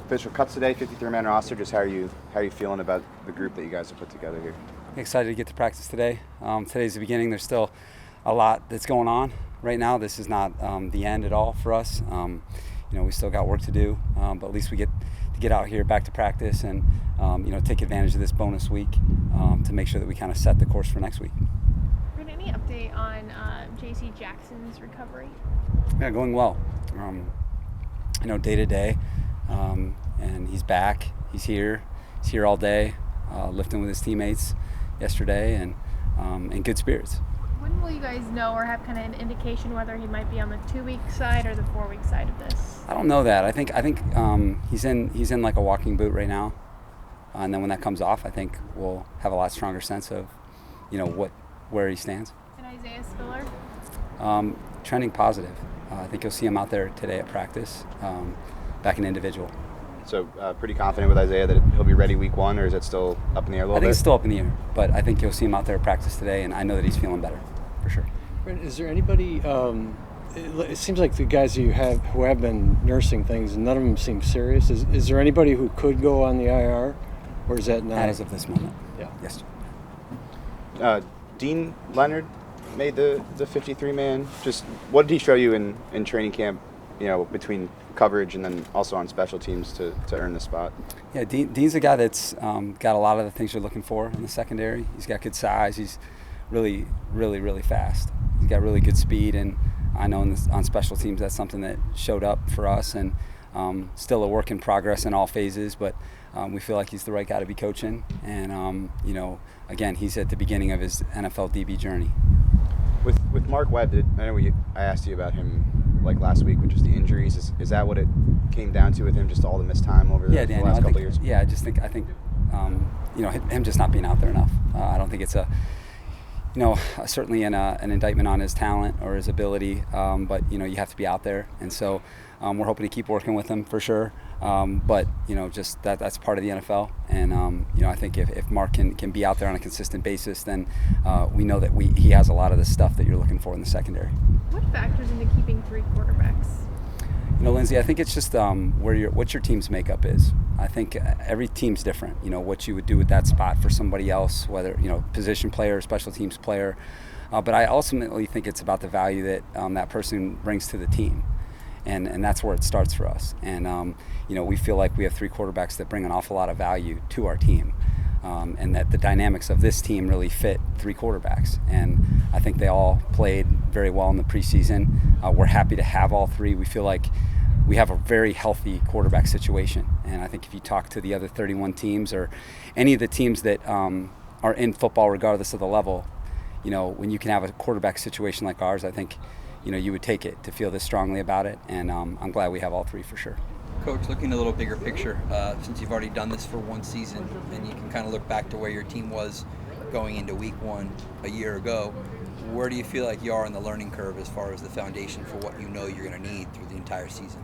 official cuts today, 53-man roster. Just how are you feeling about the group that you guys have put together here? Excited to get to practice today. Today's the beginning. There's still a lot that's going on right now. This is not the end at all for us. We still got work to do, but at least we get to get out here back to practice and take advantage of this bonus week to make sure that we kind of set the course for next week. Brandon, any update on J.C. Jackson's recovery? Yeah, going well. Day to day, and he's back. He's here all day, lifting with his teammates yesterday, and in good spirits. When will you guys know or have kind of an indication whether he might be on the 2-week side or the 4-week side of this? I don't know that. I think he's in like a walking boot right now, and then when that comes off, I think we'll have a lot stronger sense of, where he stands. And Isaiah Spiller? Trending positive. I think you'll see him out there today at practice, back in individual. So pretty confident with Isaiah that he'll be ready week 1, or is it still up in the air a little bit? I think it's still up in the air, but I think you'll see him out there at practice today, and I know that he's feeling better, for sure. Is there anybody, it seems like the guys who have been nursing things, none of them seem serious. Is there anybody who could go on the IR, or is that not? As of this moment. Yeah. Yes. Dean Leonard made the 53-man. Just what did he show you in training camp, between coverage and then also on special teams to earn the spot? Yeah, Dean's a guy that's got a lot of the things you're looking for in the secondary. He's got good size. He's really, really, really fast. He's got really good speed, and I know on special teams that's something that showed up for us, and still a work in progress in all phases, but we feel like he's the right guy to be coaching, and again, he's at the beginning of his NFL DB journey. With Mark Webb, I asked you about him like last week with just the injuries. Is that what it came down to with him, just all the missed time over the last couple of years? Yeah, I think him just not being out there enough. I don't think it's certainly an indictment on his talent or his ability, but you have to be out there, and so we're hoping to keep working with him for sure. But just that's part of the NFL, and I think if Mark can be out there on a consistent basis, then we know that he has a lot of the stuff that you're looking for in the secondary. What factors into keeping 3 quarterbacks? Lindsay, I think it's just what your team's makeup is. I think every team's different. What you would do with that spot for somebody else, whether position player, special teams player. But I ultimately think it's about the value that that person brings to the team. And that's where it starts for us. And, we feel like we have 3 quarterbacks that bring an awful lot of value to our team. And that the dynamics of this team really fit 3 quarterbacks. And I think they all played very well in the preseason. We're happy to have all 3. We feel like we have a very healthy quarterback situation. And I think if you talk to the other 31 teams or any of the teams that are in football, regardless of the level, when you can have a quarterback situation like ours, I think you would take it to feel this strongly about it, and I'm glad we have all 3 for sure. Coach, looking a little bigger picture, since you've already done this for 1 season, and you can kind of look back to where your team was going into week 1 a year ago, where do you feel like you are in the learning curve as far as the foundation for what you're going to need through the entire season?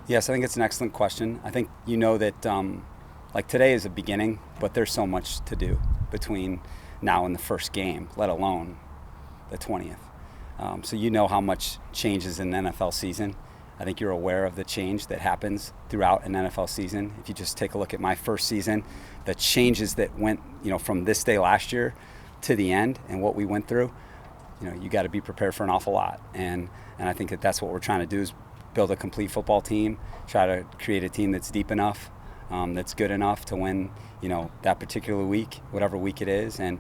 Yes, I think it's an excellent question. I think that like today is a beginning, but there's so much to do between now and the first game, let alone the 20th. So how much changes in an NFL season. I think you're aware of the change that happens throughout an NFL season. If you just take a look at my first season, the changes that went, from this day last year to the end and what we went through, you got to be prepared for an awful lot. And I think that's what we're trying to do is build a complete football team, try to create a team that's deep enough, that's good enough to win, that particular week, whatever week it is. And,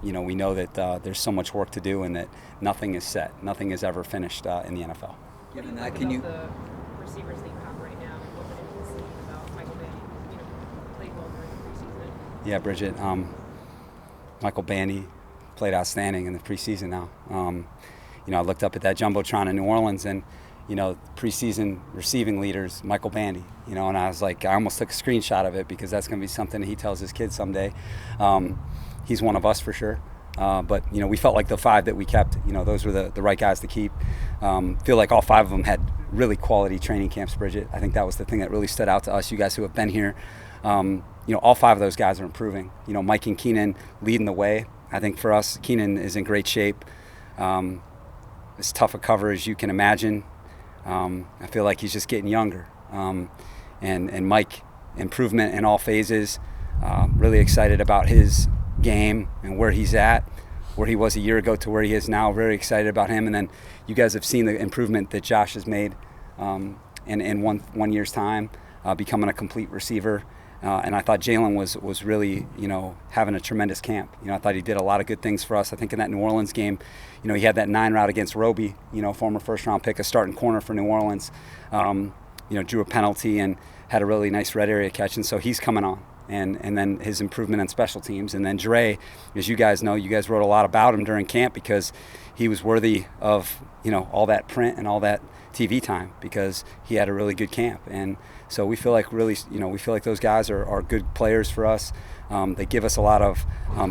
we know that there's so much work to do and that nothing is set. Nothing is ever finished in the NFL. Given that, can you... the receivers that you have right now and what we're seeing about Michael Bandy, played well during the preseason? Yeah, Bridget, Michael Bandy played outstanding in the preseason now. I looked up at that Jumbotron in New Orleans and, preseason receiving leaders, Michael Bandy, and I was like, I almost took a screenshot of it because that's going to be something he tells his kids someday. He's one of us for sure. But we felt like the 5 that we kept, those were the right guys to keep. Feel like all 5 of them had really quality training camps, Bridget. I think that was the thing that really stood out to us, you guys who have been here. All 5 of those guys are improving. Mike and Keenan leading the way. I think for us, Keenan is in great shape. As tough a cover as you can imagine. I feel like he's just getting younger. and Mike, improvement in all phases. Really excited about his game and where he's at, where he was a year ago to where he is now. Very excited about him. And then you guys have seen the improvement that Josh has made in one year's time, becoming a complete receiver. And I thought Jalen was really, having a tremendous camp. I thought he did a lot of good things for us. I think in that New Orleans game, he had that 9 route against Roby, former first-round pick, a starting corner for New Orleans. Drew a penalty and had a really nice red area catch, and so he's coming on. And then his improvement on special teams. And then Dre, as you guys know, you guys wrote a lot about him during camp because he was worthy of, all that print and all that TV time because he had a really good camp. And so we feel like those guys are good players for us. They give us a lot of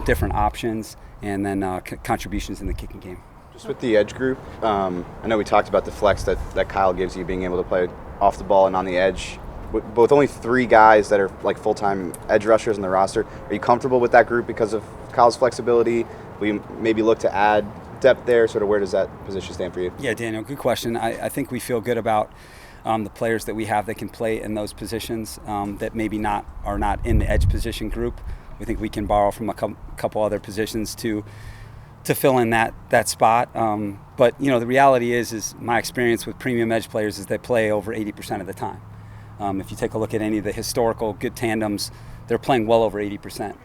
different options and then contributions in the kicking game. Just with the edge group, I know we talked about the flex that Kyle gives you, being able to play off the ball and on the edge. With only 3 guys that are like full-time edge rushers in the roster, are you comfortable with that group because of Kyle's flexibility? Will you maybe look to add depth there? Sort of where does that position stand for you? Yeah, Daniel, good question. I think we feel good about the players that we have that can play in those positions that maybe are not in the edge position group. We think we can borrow from a couple other positions to fill in that spot. But the reality is my experience with premium edge players is they play over 80% of the time. If you take a look at any of the historical good tandems, they're playing well over 80%.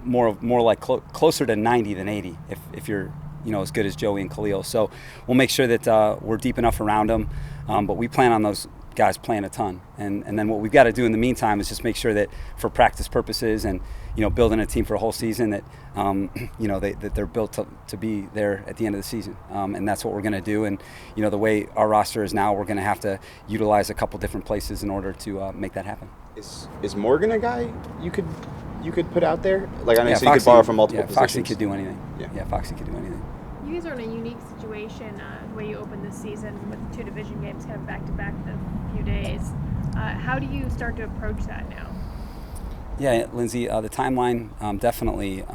More like closer to 90 than 80 if you're as good as Joey and Khalil. So we'll make sure that we're deep enough around them, but we plan on those guys playing a ton. And then what we've got to do in the meantime is just make sure that for practice purposes and building a team for a whole season that that they're built to be there at the end of the season, and that's what we're going to do. And the way our roster is now, we're going to have to utilize a couple different places in order to make that happen. Is Morgan a guy you could put out there? Like I know you could borrow from multiple positions. Foxy could do anything. Yeah, Foxy could do anything. You guys are in a unique situation the way you opened this season with 2 division games kind of back-to-back the few days. How do you start to approach that now? Yeah, Lindsay, the timeline definitely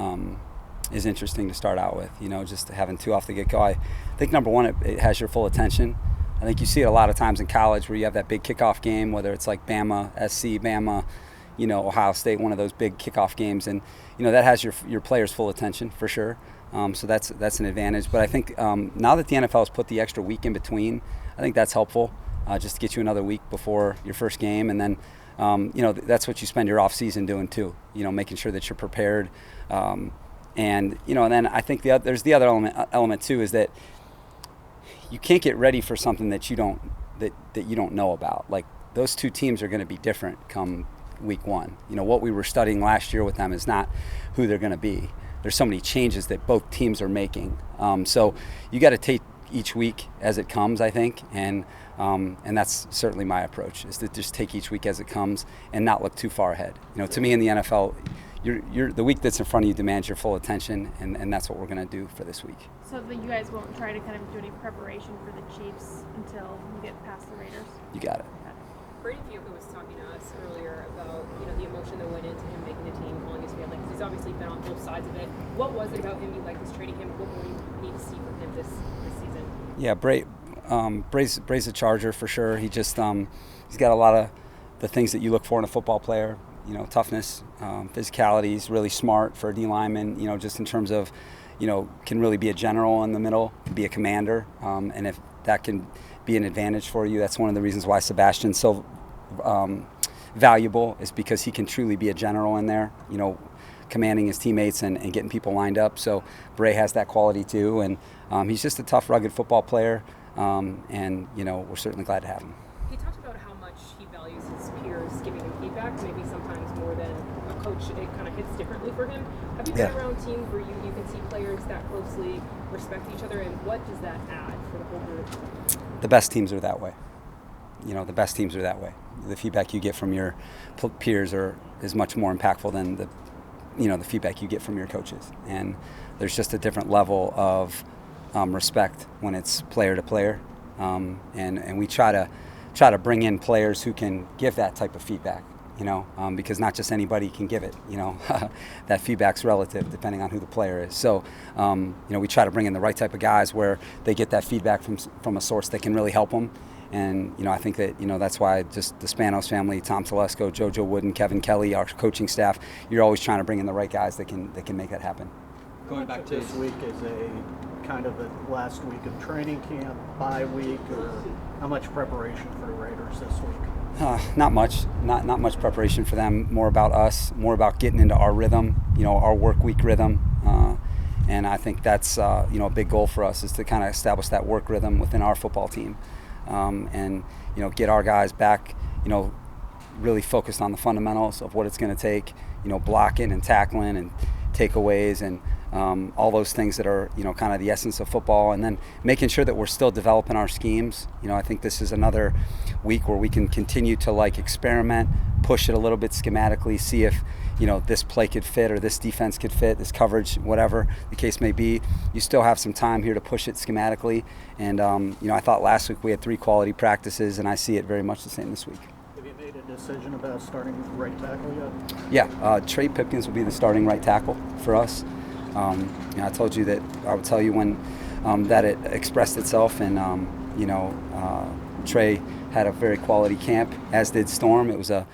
is interesting to start out with. Just having 2 off the get-go. I think number one, it has your full attention. I think you see it a lot of times in college where you have that big kickoff game, whether it's like Bama, SC, Bama, Ohio State, one of those big kickoff games, and that has your players' full attention for sure. So that's an advantage. But I think now that the NFL has put the extra week in between, I think that's helpful just to get you another week before your first game, and then that's what you spend your off season doing too. Making sure that you're prepared, and then I think there's the other element too is that you can't get ready for something that you don't know about. Like those 2 teams are going to be different come week 1. What we were studying last year with them is not who they're going to be. There's so many changes that both teams are making. So you got to take each week as it comes, I think, and that's certainly my approach, is to just take each week as it comes and not look too far ahead. To me in the NFL, you're the week that's in front of you demands your full attention, and that's what we're going to do for this week. So that you guys won't try to kind of do any preparation for the Chiefs until you get past the Raiders? You got it. Brandon Staley was talking to us earlier about the emotion that went into him making the team, calling his family, because he's obviously been on both sides of it. What was it about him you liked this trading him? What more you need to see from him this season? Yeah, Bray's a Charger for sure. He just he's got a lot of the things that you look for in a football player. Toughness, physicality. He's really smart for a D lineman. Just in terms of, can really be a general in the middle, can be a commander, and if that can be an advantage for you, that's one of the reasons why Sebastian's so valuable, is because he can truly be a general in there. Commanding his teammates and getting people lined up. So Bray has that quality too, and he's just a tough, rugged football player, and we're certainly glad to have him. He talked about how much he values his peers giving him feedback, maybe sometimes more than a coach. It kind of hits differently for him. Have you been around teams where you can see players that closely respect each other, and what does that add for the whole group? The best teams are that way. The best teams are that way. The feedback you get from your peers is much more impactful than the feedback you get from your coaches. And there's just a different level of respect when it's player to player. And we try to bring in players who can give that type of feedback, because not just anybody can give it, that feedback's relative depending on who the player is. So, we try to bring in the right type of guys where they get that feedback from a source that can really help them. And, I think that, that's why just the Spanos family, Tom Telesco, JoJo Wooden, Kevin Kelly, our coaching staff, you're always trying to bring in the right guys that can make that happen. Going back to this week is a kind of the last week of training camp, bye week, or how much preparation for the Raiders this week? Not much. Not much preparation for them. More about us. More about getting into our rhythm. Our work week rhythm. And I think that's a big goal for us is to kind of establish that work rhythm within our football team, and get our guys back. Really focused on the fundamentals of what it's going to take. Blocking and tackling and takeaways and all those things that are kind of the essence of football, and then making sure that we're still developing our schemes. I think this is another week where we can continue to experiment, push it a little bit schematically, see if this play could fit or this defense could fit, this coverage, whatever the case may be. You still have some time here to push it schematically, and I thought last week we had 3 quality practices, and I see it very much the same this week. Have you made a decision about starting right tackle yet? Yeah, Trey Pipkins will be the starting right tackle for us. I told you that I would tell you when that it expressed itself, and Trey had a very quality camp, as did Storm. It was a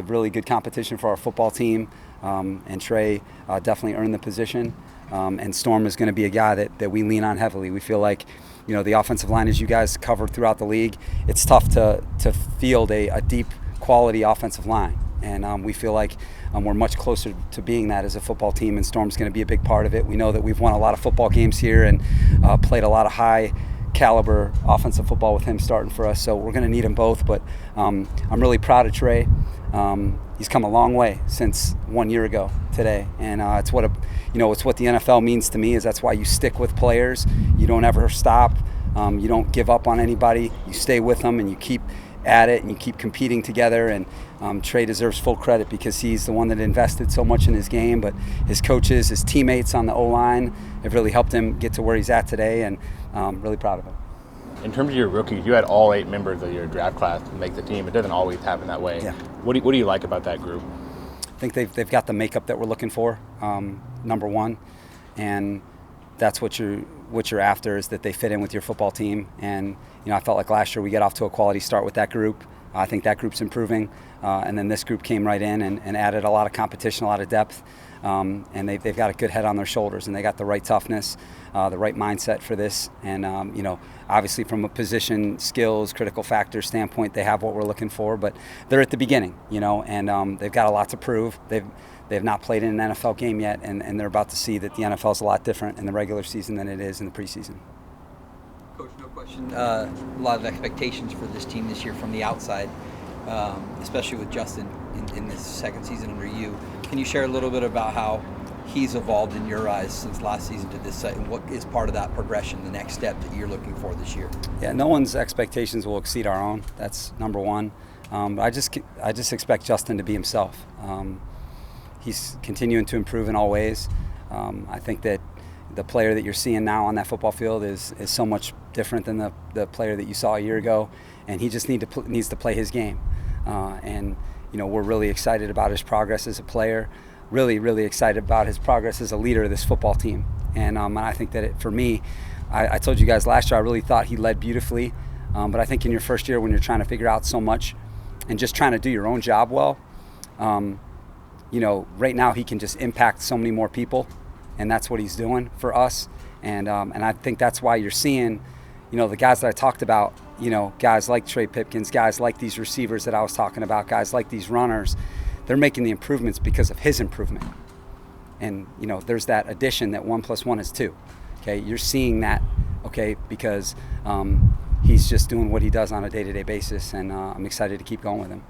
really good competition for our football team, and Trey definitely earned the position. And Storm is going to be a guy that we lean on heavily. We feel like the offensive line, as you guys covered throughout the league, it's tough to field a deep quality offensive line. And we feel like we're much closer to being that as a football team, and Storm's going to be a big part of it. We know that we've won a lot of football games here and played a lot of high caliber offensive football with him starting for us, so we're going to need them both. But I'm really proud of Trey. He's come a long way since 1 year ago today, and it's what it's what the NFL means to me. Is that's why you stick with players. You don't ever stop. You don't give up on anybody. You stay with them and you keep at it and you keep competing together. And Trey deserves full credit because he's the one that invested so much in his game, but his coaches, his teammates on the O-line have really helped him get to where he's at today, and really proud of him. In terms of your rookies, you had all 8 members of your draft class make the team. It doesn't always happen that way. Yeah. What do you like about that group? I think they've got the makeup that we're looking for, number one, and that's what you're after, is that they fit in with your football team. And I felt like last year we got off to a quality start with that group. I think that group's improving, and then this group came right in and added a lot of competition, a lot of depth, and they've got a good head on their shoulders, and they got the right toughness, the right mindset for this. And obviously from a position, skills, critical factor standpoint, they have what we're looking for, but they're at the beginning, and they've got a lot to prove. They've not played in an NFL game yet, and they're about to see that the NFL is a lot different in the regular season than it is in the preseason. Coach, no question. A lot of expectations for this team this year from the outside, especially with Justin in this second season under you. Can you share a little bit about how he's evolved in your eyes since last season to this site, and what is part of that progression, the next step that you're looking for this year? Yeah, no one's expectations will exceed our own. That's number one. But I just expect Justin to be himself. He's continuing to improve in all ways. I think that the player that you're seeing now on that football field is so much different than the player that you saw a year ago, and he just needs to play his game. And we're really excited about his progress as a player, really, really excited about his progress as a leader of this football team. And I think that for me, I told you guys last year I really thought he led beautifully, but I think in your first year when you're trying to figure out so much and just trying to do your own job well, right now he can just impact so many more people, and that's what he's doing for us. And I think that's why you're seeing, the guys that I talked about, guys like Trey Pipkins, guys like these receivers that I was talking about, guys like these runners, they're making the improvements because of his improvement. And, there's that addition that 1 + 1 is 2. Okay, you're seeing that, okay, because he's just doing what he does on a day-to-day basis, and I'm excited to keep going with him.